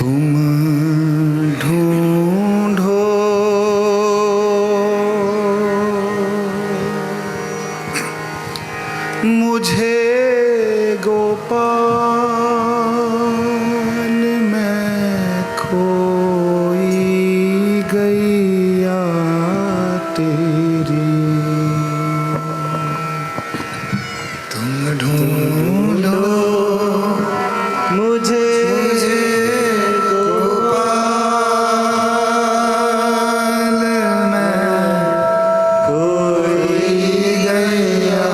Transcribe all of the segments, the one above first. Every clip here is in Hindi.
तुम ढूंढो मुझे गोपाल, मैं खोई गैया तेरी। तुम ढूंढो मुझे गोपाल, मैं खोई गैया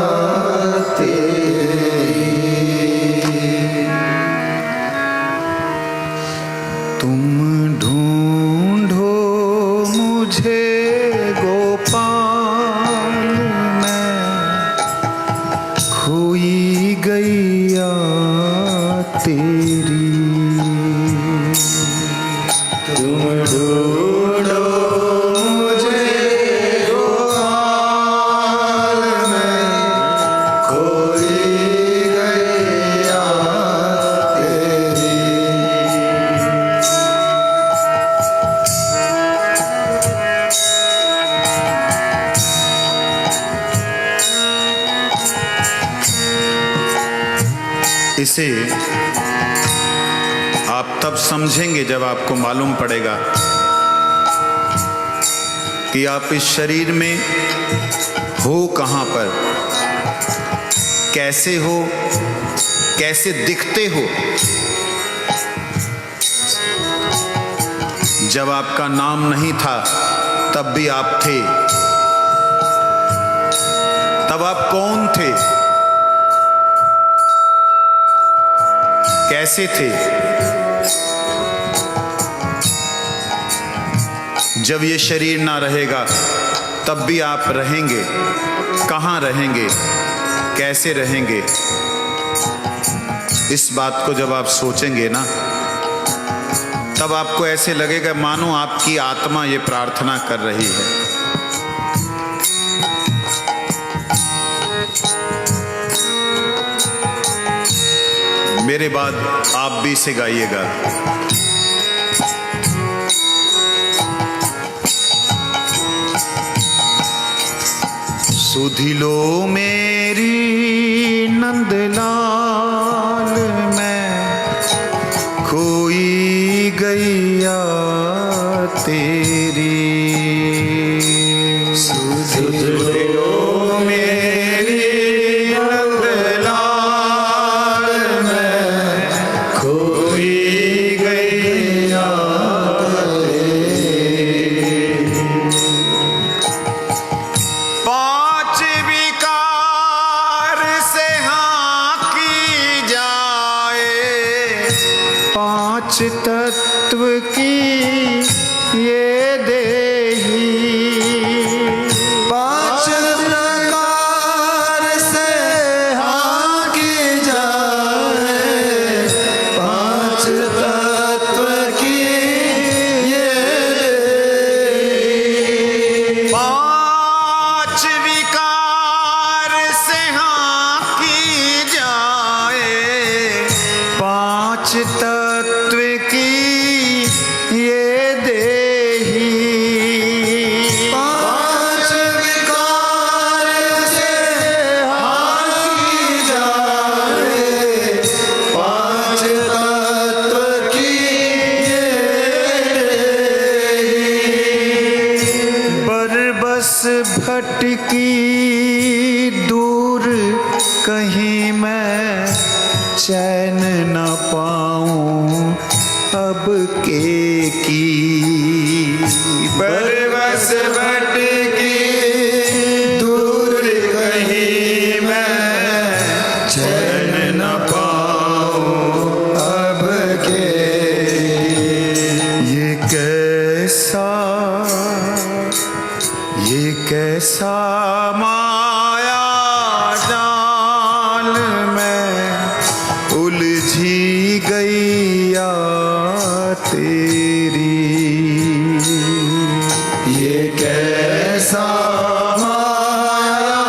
तुम ढूंढो मुझे गोपाल, मैं खोई गैया तेरी। तुम ढूंढो मुझे गोपाल, मैं खोई गैया तेरी। इसे आप तब समझेंगे जब आपको मालूम पड़ेगा कि आप इस शरीर में हो कहाँ पर, कैसे हो, कैसे दिखते हो। जब आपका नाम नहीं था तब भी आप थे। तब आप कौन थे, कैसे थे। जब ये शरीर ना रहेगा तब भी आप रहेंगे। कहाँ रहेंगे, कैसे रहेंगे। इस बात को जब आप सोचेंगे ना, तब आपको ऐसे लगेगा मानो आपकी आत्मा ये प्रार्थना कर रही है। मेरे बाद आप भी इसे गाइएगा। सुधिलो मेरी नंदलाल, मैं खोई गैया तेरी। सुधिलो मेरी नंदलाल, मैं खोई गैया तेरी। पांच विकार से हाँ की जाए, पांच तत्व की ये देही। पांच प्रकार से हाँ की जाए, पांच तत्व की ये देही। पांच विकार से हाँ की जाए, पांच तत्व की ये देही। पांच विकार से हाँ की जाए, पांच तत्व की ये देही। बरबस भटकी दूर कहीं मैं चैन न पाऊं अब के की। बरबस भटकी दूर कहीं मैं चैन न पाऊं अब के। ये कैसा माया जाल, मैं उलझी गैया तेरी। ये कैसा माया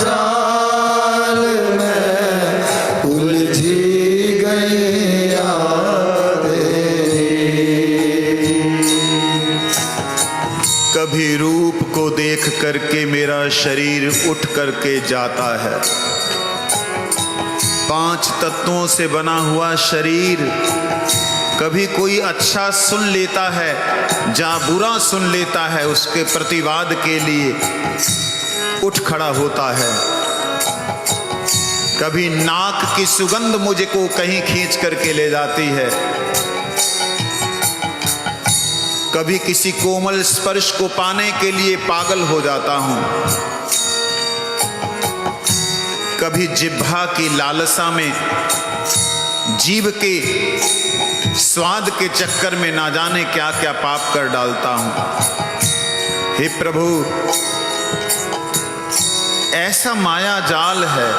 जाल, मैं उलझी गैया तेरी। करके मेरा शरीर उठ करके जाता है। 5 तत्वों से बना हुआ शरीर कभी कोई अच्छा सुन लेता है, जहाँ बुरा सुन लेता है उसके प्रतिवाद के लिए उठ खड़ा होता है। कभी नाक की सुगंध मुझे को कहीं खींच करके ले जाती है, कभी किसी कोमल स्पर्श को पाने के लिए पागल हो जाता हूं, कभी जिह्वा की लालसा में जीभ के स्वाद के चक्कर में ना जाने क्या क्या पाप कर डालता हूं। हे प्रभु, ऐसा माया जाल है,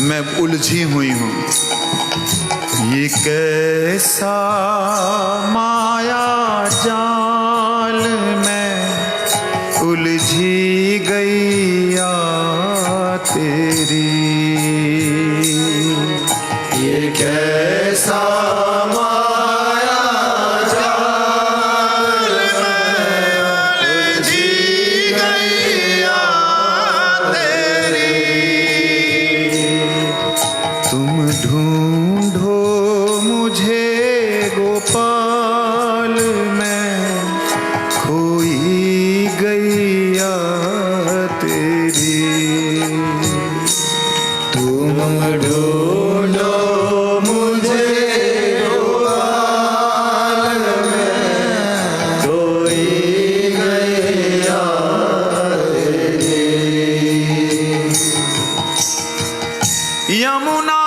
मैं उलझी हुई हूं। ये कैसा माया जाल में उलझी गैया तेरी। ये कैसा माया जाल में उलझी गैया तेरी। तुम ढूंढो मुझे गोपाल में खोई गैया तेरी। तुम ढूंढो मुझे गोपाल में खोई गैया तेरी। यमुना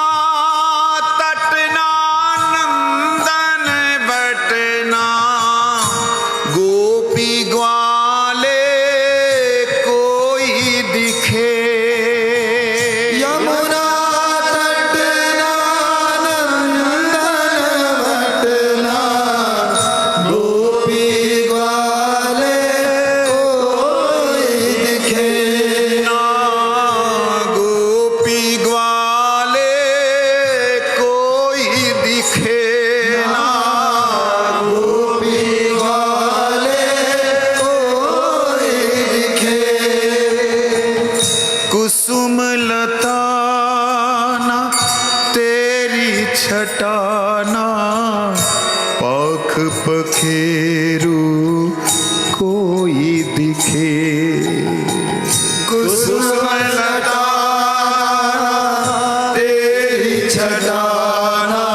छटाना पख पखेरू कोई दिखे। कुसुम लता तेरी छटाना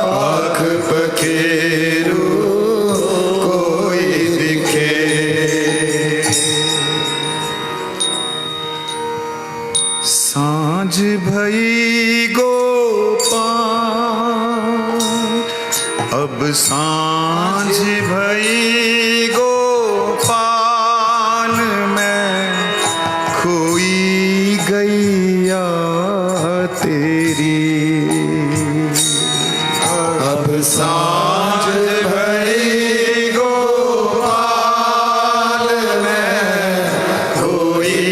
पख पखेरू कोई दिखे। सांझ भई अब सांझ भई गोपाल में खोई गैया तेरी। अब सांझ भई गोपाल में खोई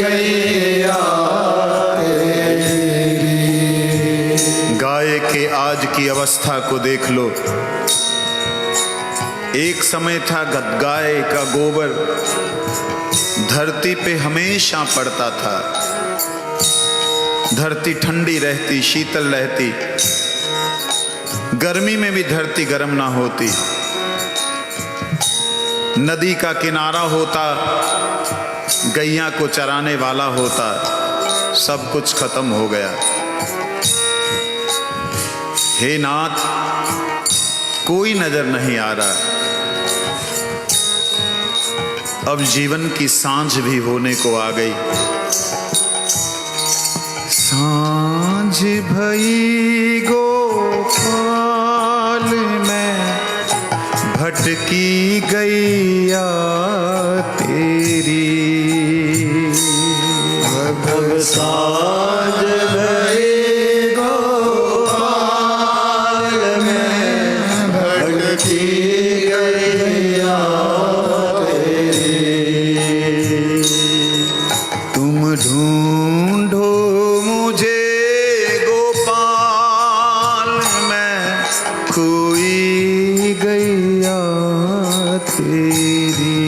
गैया तेरी। गाय के आज की अवस्था को देख लो। एक समय था गाय का गोबर धरती पे हमेशा पड़ता था। धरती ठंडी रहती, शीतल रहती, गर्मी में भी धरती गर्म ना होती। नदी का किनारा होता, गैया को चराने वाला होता, सब कुछ खत्म हो गया। हे नाथ, कोई नजर नहीं आ रहा। अब जीवन की सांझ भी होने को आ गई। सांझ भई गोपाल में भटकी गैया तेरी। अब सांझ भई ढूंढो मुझे गोपाल में खोई गैया तेरी।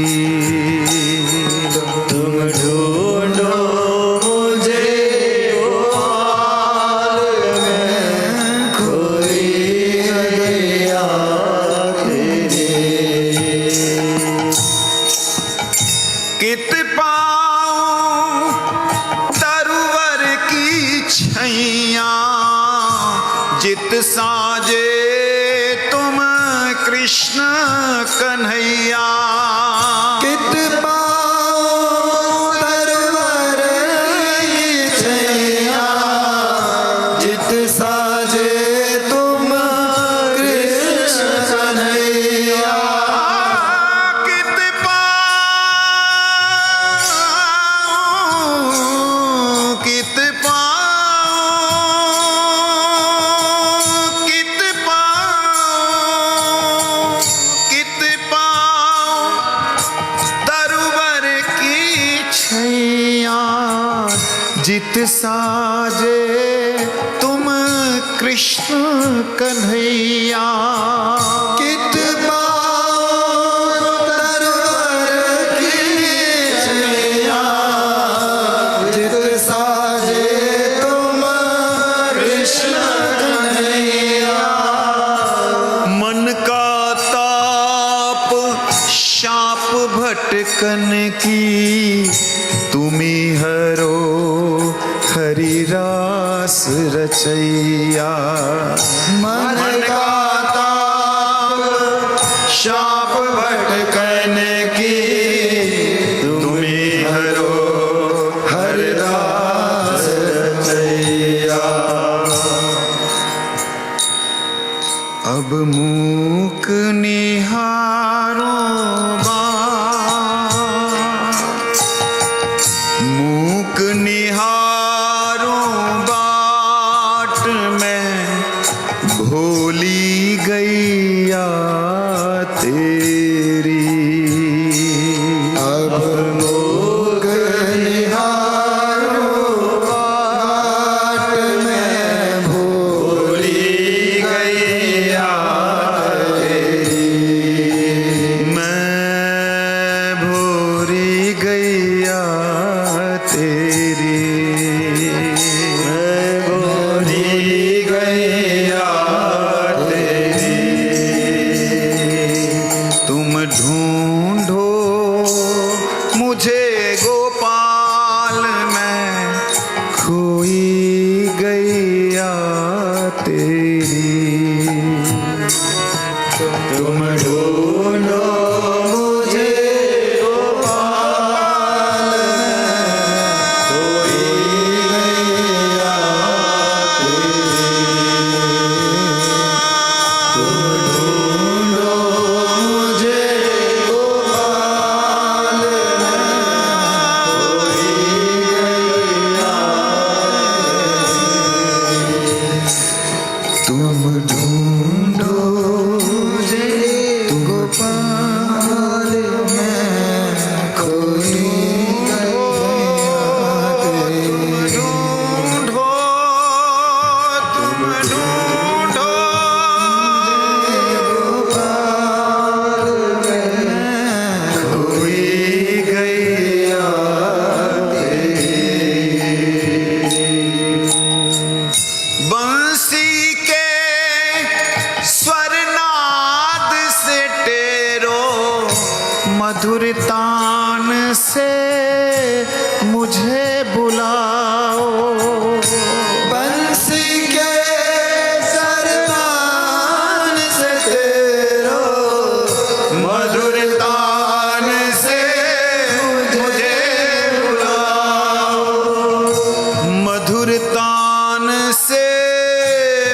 कृष्ण कन्हैया। कित पाओ तरवर की छैया, जित साजे तुम कृष्ण कन्हैया। कित पाओ, कित पाओ, कित पाओ, कित पाओ तरवर की छैया, जित साजे तुम कृष्ण कन्हैया। कित पाओ तरवर की छैया, जित साजे तुम कृष्ण कन्हैया। मन का ताप शाप भटकन की, तुम्ही हरो हरि रास रचैया। मन का ताप शाप भटकन की, तुम्ही हरो हरिदास रचैया। अब मूक निहारो मूक निहारो बाट में, भोली गैया तेरी। अब लोग निहारो बाट में, भोली गैया मैं भोरी गैया तेरी। मैं भोरी गैया तेरी। तुम ढूंढो मुझे गोपाल, मैं खोई गैया तेरी। तुम ढूंढो मुझे गोपाल, कोई गैया तेरी। तुम ढूंढो मुझे गोपाल, कोई गैया तेरी। तुम ढूंढो मुझे गोपाल, मैं खोई गैया तेरी। ढूंढो तुम ढूंढो गोपाल, मैं खोई गैया बंसी के स्वरनाद से टेरो, मधुर तान से मुझे बुलाओ। बंसी के सरतान से तेरो, मधुर तान से मुझे बुलाओ। मधुर तान से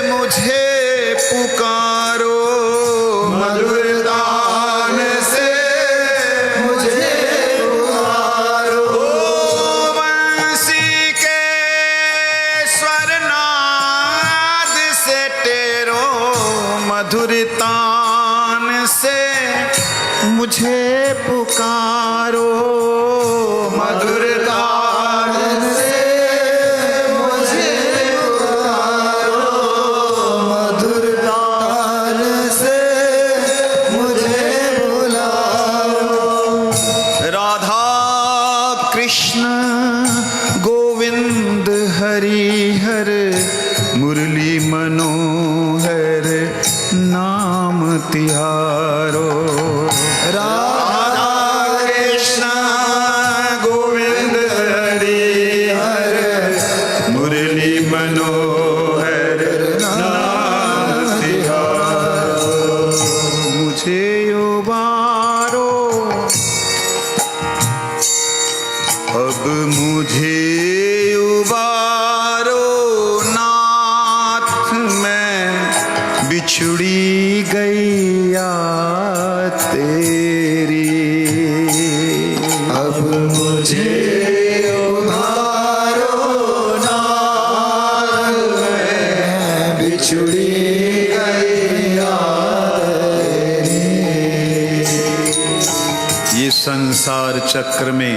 मुझे पुकारो। मधुर तान से मुझे पुकारो। बंसी के स्वरनाद से टेरो, मधुर तान से मुझे पुकारो। मधुर तान से मुझे पुकारो। मधुर तान से मुझे बुलाओ। राधा कृष्ण गोविंद हरि हर, मुरली मनोहर नाम तिहारो। राधा कृष्ण गोविंद हरि हर, मुरली मनोहर नाम तिहारो। मुझे गैया तेरी। अब मुझे उधारो नाल में बिछुड़ी गैया तेरी। ये संसार चक्र में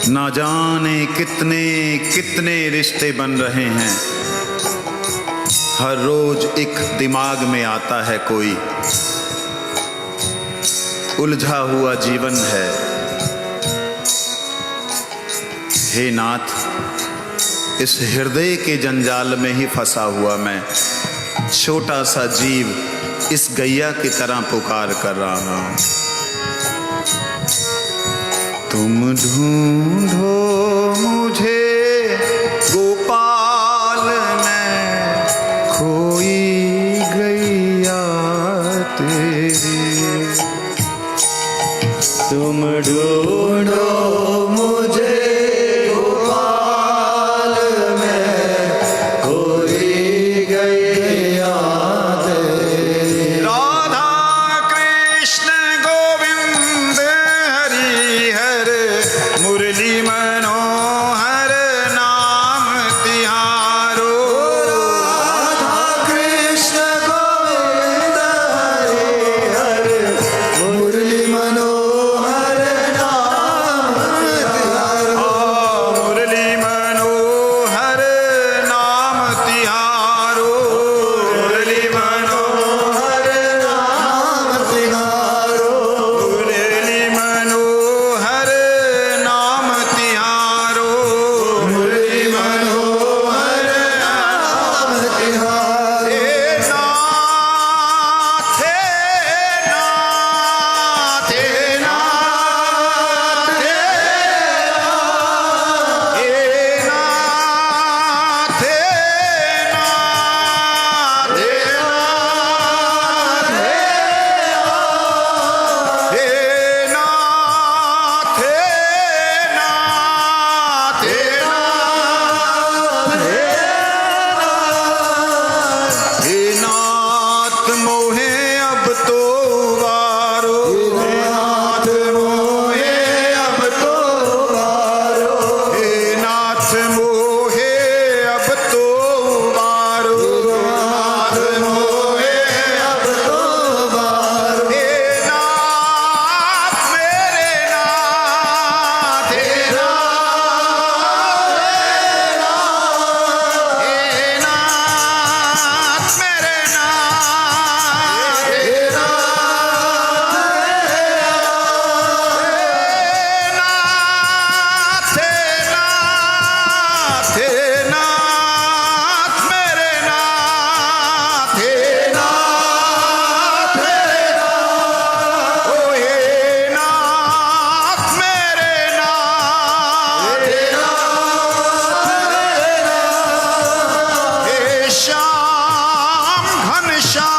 ना जाने कितने कितने रिश्ते बन रहे हैं। हर रोज एक दिमाग में आता है कोई, उलझा हुआ जीवन है। हे नाथ, इस हृदय के जंजाल में ही फंसा हुआ मैं, छोटा सा जीव इस गैया की तरह पुकार कर रहा हूं। तुम ढूंढो मुझे गोपाल, मैं खोई गैया तेरी। तुम ढूंढो मुझे गोपाल में खोई गैया तेरी। राधा कृष्ण गोविंद हरि हर, मुरली मनोहर नाम तिहारो। राधा कृष्ण गोविंद हरि हर, मुरली मनोहर नाम तिहारो। मुरली मनोहर नाम तिहारो। मुरली मनोहर नाम तिहारो। मुरली मनोहर नाम तिहारो। मुरली मनोहर नाम तिहारो। हे नाथ, हे नाथ, हे नाथ, हे नाथ, हे नाथ, हे नाथ, हे नाथ, हे नाथ, हे नाथ, हे नाथ मोहे अब तो उबारो। नाथ मोहे अब तो उबारो। हे नाथ मोहे अब तो उबारो। नाथ मोहे अब तो उबारो। हे नाथ मेरे नाथ, हे नाथ मेरे नाथ, हे नाथ, हे नाथ, हे नाथ मेरे नाथ, हे नाथ मेरे नाथ, ओ हे नाथ मेरे नाथ, हे नाथ, हे श्याम घनश्याम,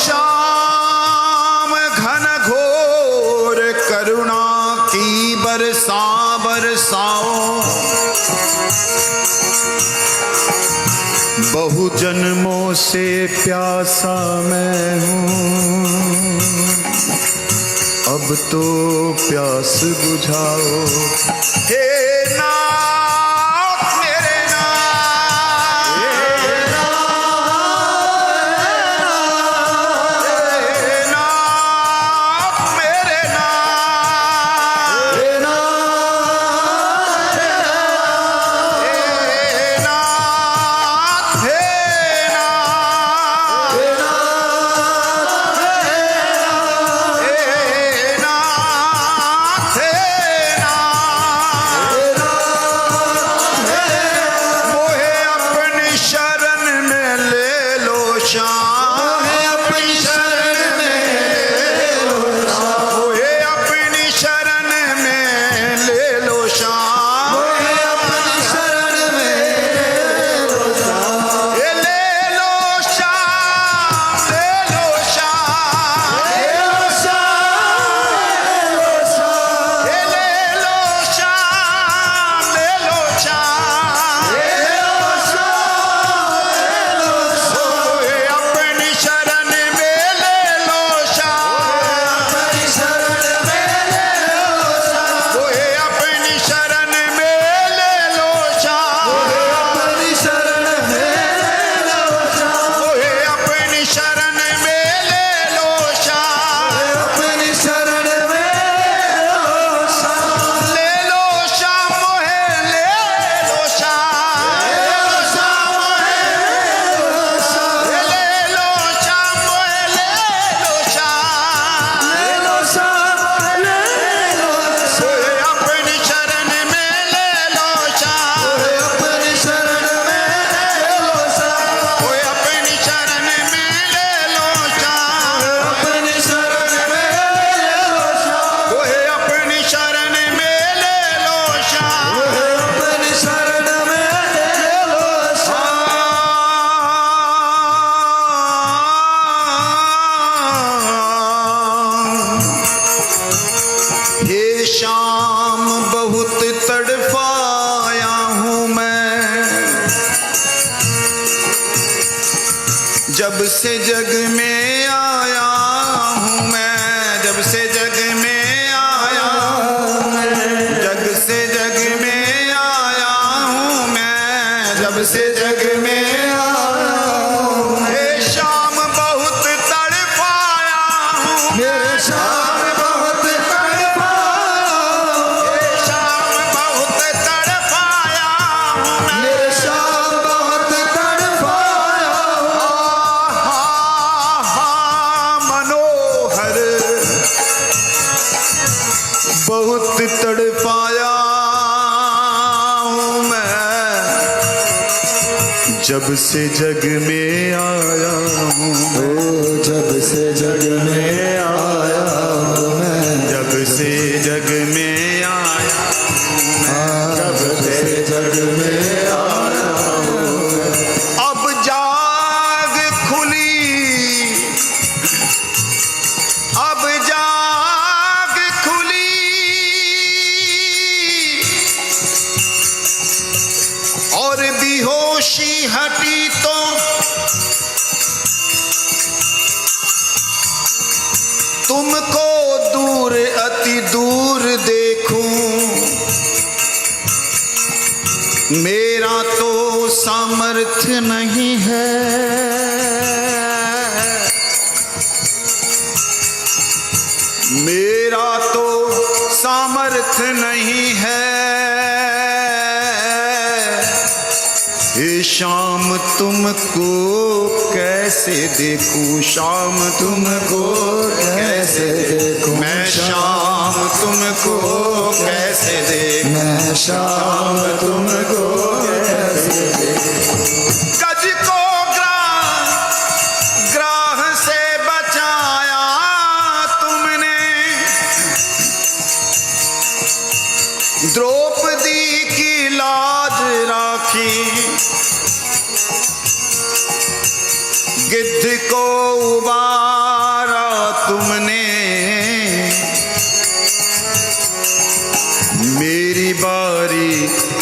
घनश्याम घन घोर करुणा की बरसा बरसाओ। बहु जन्मों से प्यासा मैं हूँ, अब तो प्यास बुझाओ। हे नाथ मेरे नाथ, हे नाथ मेरे नाथ, हे नाथ, हे नाथ, हे नाथ, हे नाथ, जब से जग में आया हूँ मैं, जब से जग में आया, जग से जग में आया हूँ मैं, जब से जग में आया हूँ। हे शाम बहुत तड़पाया हूँ, मेरे शाम बहुत तड़पाया, हे शाम बहुत तड़पाया हूँ मैं। मेरे शाम बहुत तड़पाया, मनोहर बहुत तड़पाया हूँ मैं, जब से जग में आया हूँ। ओ जब से जग में आया हूँ मैं, जब से जग में आया, जब से जग में आया हूँ मैं। अब जाग खुली, अब जाग खुली, और बेहोशी हटी तो तुमको दूर अति दूर देखूं। मेरा तो सामर्थ्य नहीं है, मेरा तो सामर्थ्य नहीं है। हे शाम तुमको कैसे देखूं, शाम तुमको कैसे देखूं, मैं शाम तुमको कैसे देखूं, मैं शाम तुमको कैसे देखूं। गज को ग्राह से बचाया तुमने, द्रौपदी की लाज राखी, गिद्ध को उबारा तुमने। मेरी बारी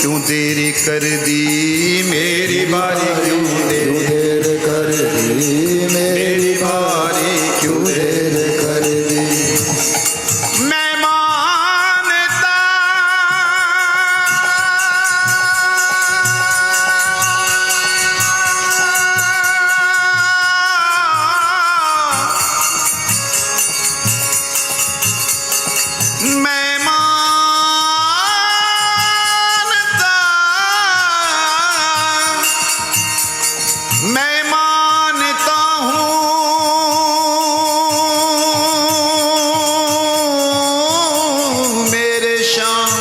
क्यों देरी कर दी, मेरी बारी क्यों देर कर दी, मेरी बारी क्यों देर कर दी। मैं मानता मैं मानता, मैं मानता हूँ मेरे शाम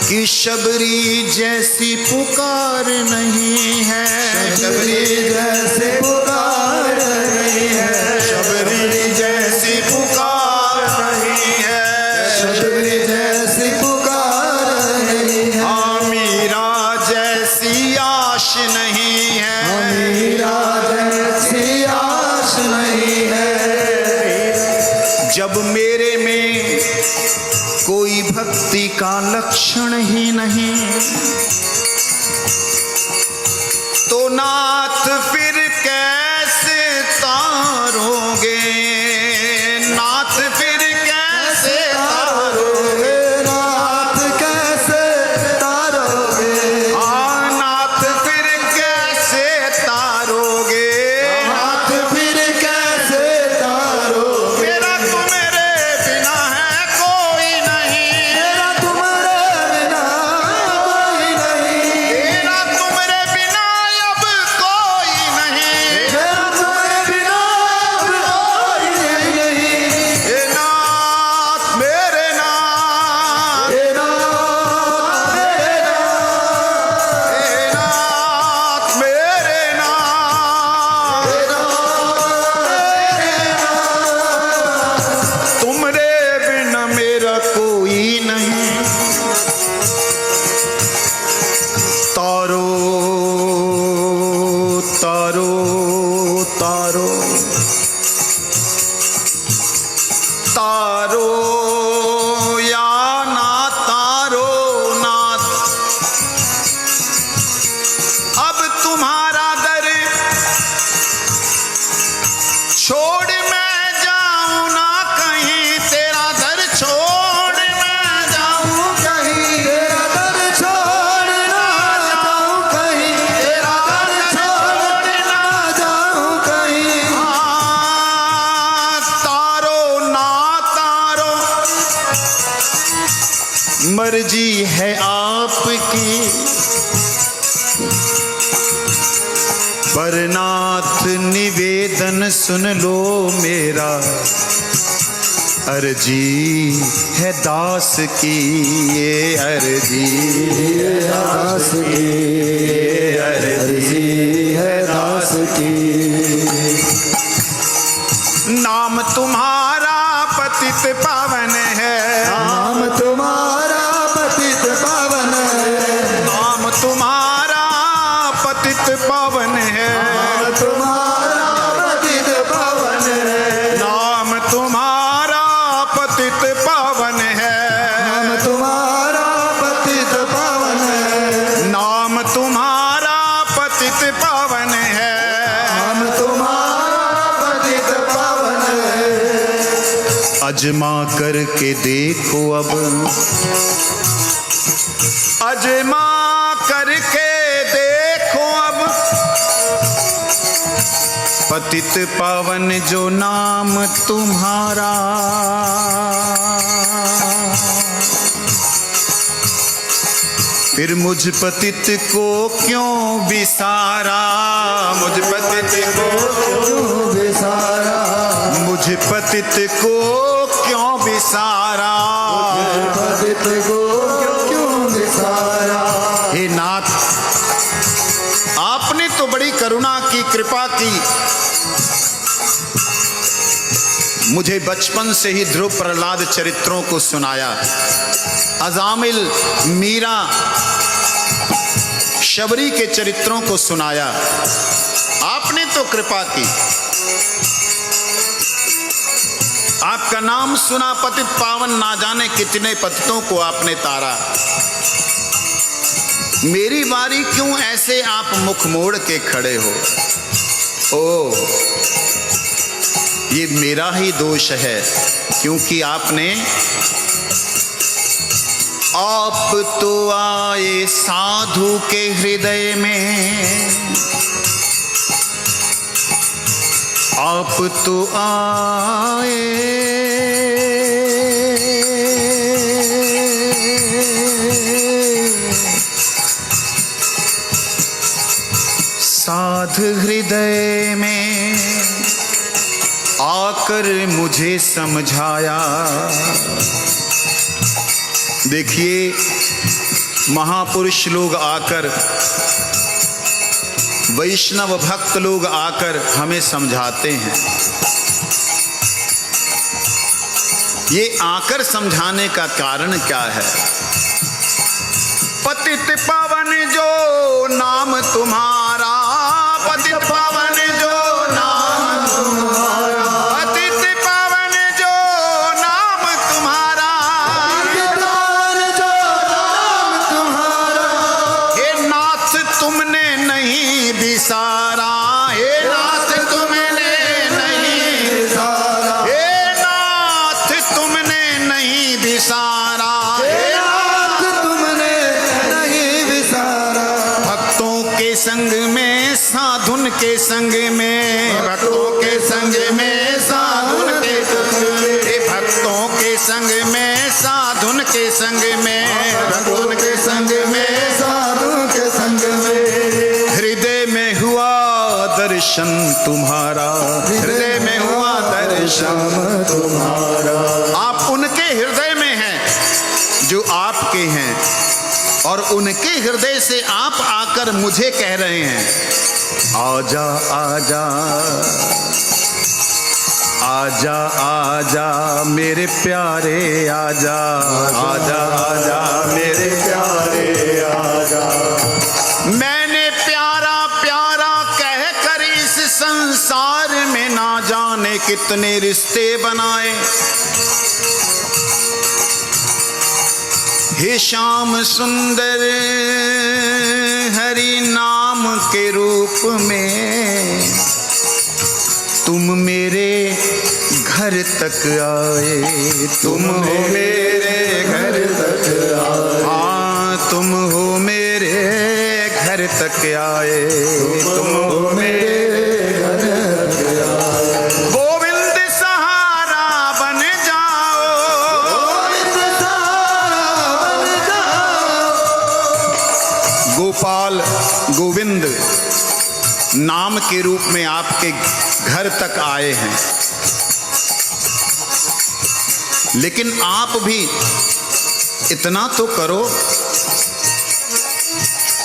की शबरी जैसी पुकार नहीं है, शबरी जैसे पुकार नहीं है, शबरी जैसी पुकार नहीं है, शबरी जैसी पुकार नहीं है, मीरा जैसी आश नहीं है, मीरा जैसी आश नहीं है। जब मेरे में कोई भक्ति का लक्षण ही नहीं, तो नाथ फिर कैसे तारोगे, नाथ फिर कैसे तारोगे, नाथ कैसे तारोगे, नाथ फिर कैसे तारोगे, नाथ फिर कैसे तारोगे। मेरा तुम्हारे बिना है कोई नहीं, मेरा तुम्हारे बिना कोई नहीं, मर्जी है आपकी, पर नाथ निवेदन सुन लो मेरा, अर्जी है दास की, ये अर्जी ये दास की, ये अर्जी है दास की। नाम तुम्हारा पतित पावन है, नाम तुम्हारा पतित पावन है, नाम तुम्हारा पतित पावन है, नाम तुम्हारा पतित पावन है, नाम तुम्हारा पतित पावन है, नाम तुम्हारा पतित पावन है, नाम तुम्हारा पतित पावन है। नाम तुम्हारा पतित पावन है। अजमा करके देखो अब, अजमा करके देखो अब, पतित पावन जो नाम तुम्हारा। फिर मुझ पतित को क्यों विसारा, मुझ पतित को क्यों विसारा, मुझ पतित को क्यों विसारा, पतित को क्यों विसारा। हे नाथ, आपने तो बड़ी करुणा की, कृपा की, मुझे बचपन से ही ध्रुव प्रहलाद चरित्रों को सुनाया, अजामिल, मीरा, शबरी के चरित्रों को सुनाया। आपने तो कृपा की, आपका नाम सुना, पतित पावन, ना जाने कितने पतितों को आपने तारा। मेरी बारी क्यों ऐसे आप मुख मोड़ के खड़े हो? ओ, ये मेरा ही दोष है, क्योंकि आप तो आए साधु के हृदय में, आप तो आए साधु हृदय में, आकर मुझे समझाया। देखिए, महापुरुष लोग आकर, वैष्णव भक्त लोग आकर हमें समझाते हैं। ये आकर समझाने का कारण क्या है? पतित पावन जो नाम तुम्हारा, पतित पावन जो नाम तुम्हारा, पतित पावन जो नाम तुम्हारा, हे नाथ तुमने नहीं विसारा, हे नाथ तुमने नहीं विसारा, हे नाथ तुमने नहीं विसारा, हे नाथ तुमने नहीं विसारा। भक्तों के संग में, साधुन के संग में, भक्तों के संग में, साधुन के संग में, भक्तों के संग में, साधुन के संग में, भक्तों के संग में, साधु के संग में, हृदय में हुआ दर्शन तुम्हारा, हृदय में हुआ दर्शन तुम्हारा। आप उनके हृदय में हैं जो आपके हैं, और उनके हृदय से आप आकर मुझे कह रहे हैं, आजा आजा आजा आजा मेरे प्यारे, आजा आजा आजा मेरे प्यारे, आजा। मैंने प्यारा प्यारा कह कर इस संसार में ना जाने कितने रिश्ते बनाए। हे श्याम सुंदर हरि नाम के रूप में तुम मेरे घर तक आए, तुम हो मेरे घर तक आए, हाँ तुम हो मेरे घर तक आए, तुम हो मेरे घर तक आए। गोविंद सहारा बन जाओ, गोविंद सहारा बन जाओ, गोपाल गोविंद नाम के रूप में आपके घर तक आए हैं, लेकिन आप भी इतना तो करो,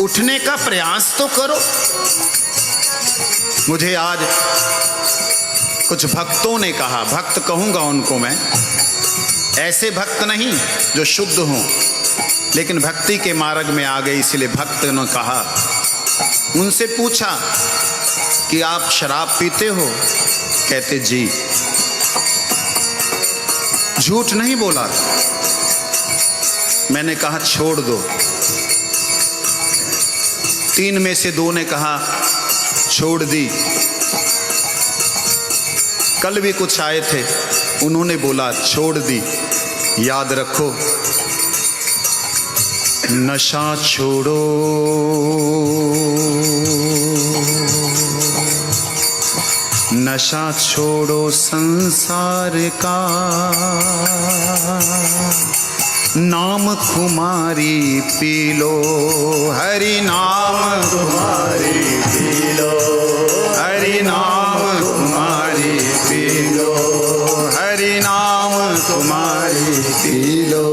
उठने का प्रयास तो करो। मुझे आज कुछ भक्तों ने कहा, भक्त कहूंगा उनको मैं, ऐसे भक्त नहीं जो शुद्ध हों, लेकिन भक्ति के मार्ग में आ गए, इसलिए भक्त ने कहा। उनसे पूछा कि आप शराब पीते हो? कहते जी। झूठ नहीं बोला। मैंने कहा छोड़ दो। 3 में से 2 ने कहा छोड़ दी। कल भी कुछ आए थे, उन्होंने बोला छोड़ दी। याद रखो, नशा छोड़ो, नशा छोड़ो संसार का, नाम खुमारी पी लो, हरि नाम तुम्हारी पी लो, हरि नाम तुम्हारी पी लो, हरि नाम तुम्हारी पी लो,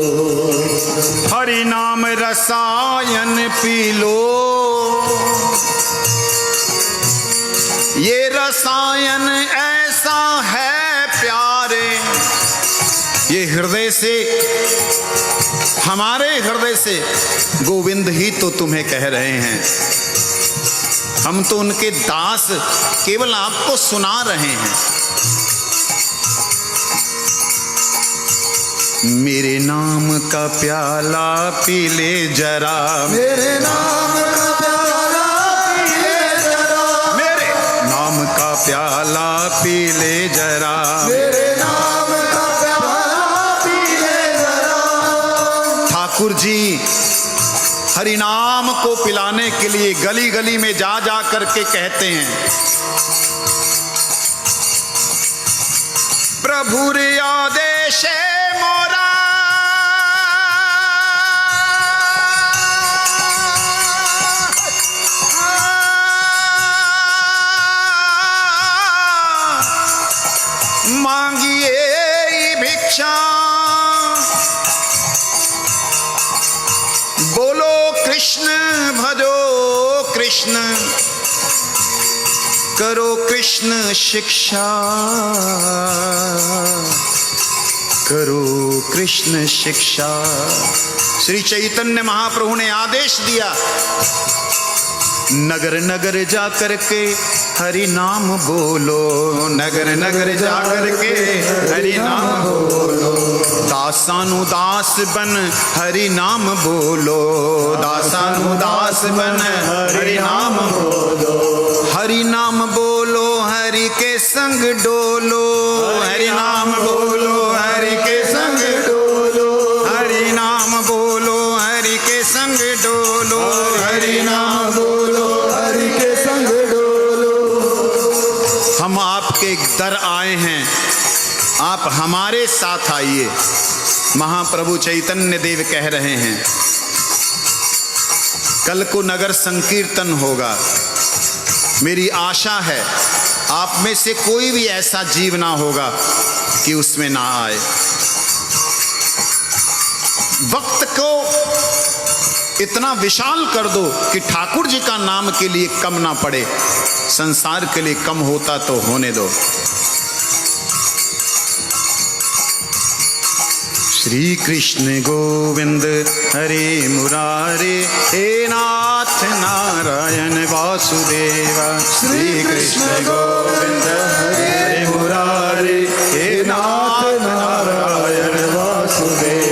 हरि नाम रसायन पी लो। ये रसायन ऐसा है प्यारे, ये हृदय से, हमारे हृदय से गोविंद ही तो तुम्हें कह रहे हैं। हम तो उनके दास केवल आपको सुना रहे हैं। मेरे नाम का प्याला पी ले जरा, मेरे नाम का प्याला पी ले जरा, मेरे नाम का प्याला पी ले जरा, मेरे नाम का प्याला पी ले जरा। ठाकुर जी हरि नाम को पिलाने के लिए गली गली में जा जा करके कहते हैं, प्रभु रे आदेश मोरा, मांगिए भिक्षा, बोलो कृष्ण भजो कृष्ण, करो कृष्ण शिक्षा, करो कृष्ण शिक्षा। श्री चैतन्य महाप्रभु ने आदेश दिया, नगर नगर जा करके हरि नाम बोलो, नगर नगर जा करके हरि नाम बोलो, दासानुदास बन हरि नाम बोलो, दासानुदास बन हरि नाम बोलो, हरि नाम बोलो हरि के संग डोलो, हरि नाम बोलो हरि के संग डोलो, हरि नाम बोलो हरि के संग डोलो, हरि नाम बोलो हरि के संग डोलो। हम आपके दर आए हैं, आप हमारे साथ आइए। महाप्रभु चैतन्य देव कह रहे हैं, कल को नगर संकीर्तन होगा। मेरी आशा है आप में से कोई भी ऐसा जीव ना होगा कि उसमें ना आए। वक्त को इतना विशाल कर दो कि ठाकुर जी का नाम के लिए कम ना पड़े, संसार के लिए कम होता तो होने दो। श्री कृष्ण गोविंद हरे मुरारे, हे नाथ नारायण वासुदेव। श्री कृष्ण गोविंद हरे मुरारे, हे नाथ नारायण वासुदेव।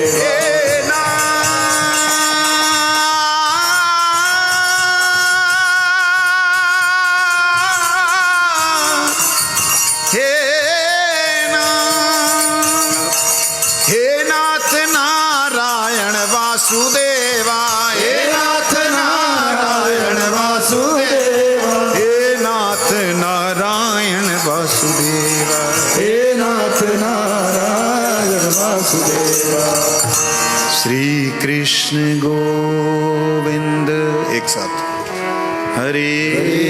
वासुदेवा, हे नाथ नारायण वासुदेवा, हे नाथ नारायण वासुदेवा, हे नाथ नारायण वासुदेवा। श्री कृष्ण गोविंद। एक साथ हरे